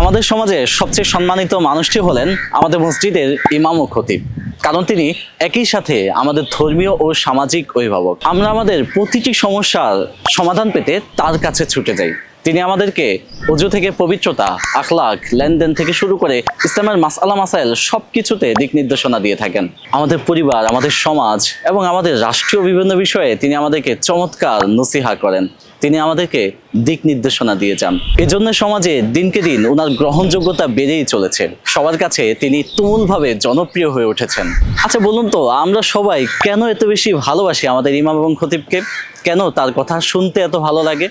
আমাদের সমাজে সবচেয়ে সম্মানিত মানুষটি হলেন আমাদের মসজিদের ইমাম ও খতিব, কারণ তিনি একই সাথে আমাদের ধর্মীয় ও সামাজিক অভিভাবক। আমরা আমাদের প্রতিটি সমস্যার সমাধান পেতে তার কাছে ছুটে যাই। তিনি আমাদেরকে ওযু থেকে পবিত্রতা, আখলাক, লেনদেন থেকে শুরু করে ইসলামের মাসআলা মাসাইল সবকিছুতে দিক নির্দেশনা দিয়ে থাকেন। আমাদের পরিবার, আমাদের সমাজ এবং আমাদের রাষ্ট্রীয় বিভিন্ন বিষয়ে তিনি আমাদেরকে চমৎকার নসিহা করেন। তিনি আমাদেরকে দিক নির্দেশনা দিয়ে যান। এজন্য সমাজে দিনকে দিন ওনার গ্রহণযোগ্যতা বেড়েই চলেছে। সবার কাছে তিনি তুমুলভাবে জনপ্রিয় হয়ে উঠেছেন। আচ্ছা বলুন তো, আমরা সবাই কেন এত বেশি ভালোবাসি আমাদের ইমাম এবং খতিবকে? কেন তার কথা শুনতে এত ভালো লাগে?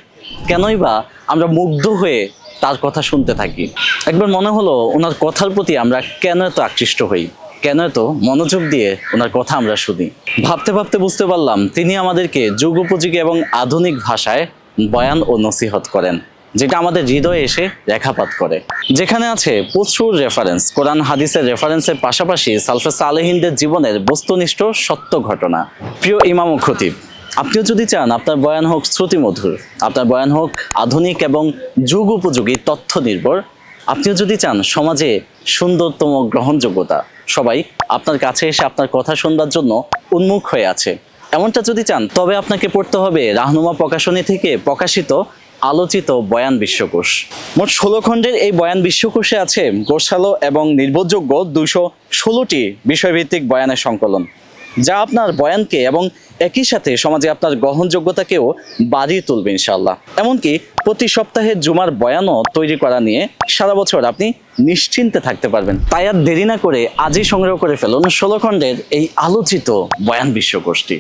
কেনই বা আমরা মুগ্ধ হয়ে তার কথা শুনতে থাকি? একবার মনে হলো ওনার কথার প্রতি আমরা কেন এত আকৃষ্ট হই, কেন এত মনোযোগ দিয়ে ওনার কথা আমরা শুনি। ভাবতে ভাবতে বুঝতে পারলাম তিনি আমাদেরকে যুগোপযোগী এবং আধুনিক ভাষায় বয়ান ও নসিহত করেন, যেটা আমাদের হৃদয়ে এসে রেখাপাত করে। যেখানে আছে প্রচুর রেফারেন্স, কোরআন হাদিসের রেফারেন্সের পাশাপাশি সালফে সালেহিনদের জীবনের বস্তুনিষ্ঠ সত্য ঘটনা। প্রিয় ইমাম ও খতিব, আপনিও যদি চান আপনার বয়ান হোক শ্রুতিমধুর, আপনার বয়ান হোক আধুনিক এবং যুগ উপযোগী তথ্য নির্ভর, আপনিও যদি চান সমাজে সুন্দরতম গ্রহণযোগ্যতা, সবাই আপনার কাছে এসে আপনার কথা শুনবার জন্য উন্মুখ হয়ে আছে, এমনটা যদি চান, তবে আপনাকে পড়তে হবে রাহনুমা প্রকাশনী থেকে প্রকাশিত আলোচিত বয়ান বিশ্বকোষ। মোট 16 খণ্ডের এই বয়ান বিশ্বকোষে আছে গোছালো এবং নির্ভরযোগ্য 216টি বিষয়ভিত্তিক বয়ানের সংকলন, যা আপনার বয়ানকে এবং একই সাথে সমাজে আপনার গ্রহণযোগ্যতাকেও বাড়িয়ে তুলবে ইনশাআল্লাহ। এমনকি প্রতি সপ্তাহের জুমার বয়ানও তৈরি করা নিয়ে সারা বছর আপনি নিশ্চিন্তে থাকতে পারবেন। তাই আর দেরি না করে আজই সংগ্রহ করে ফেলুন 16 খণ্ডের এই আলোচিত বয়ান বিশ্বকোষটি।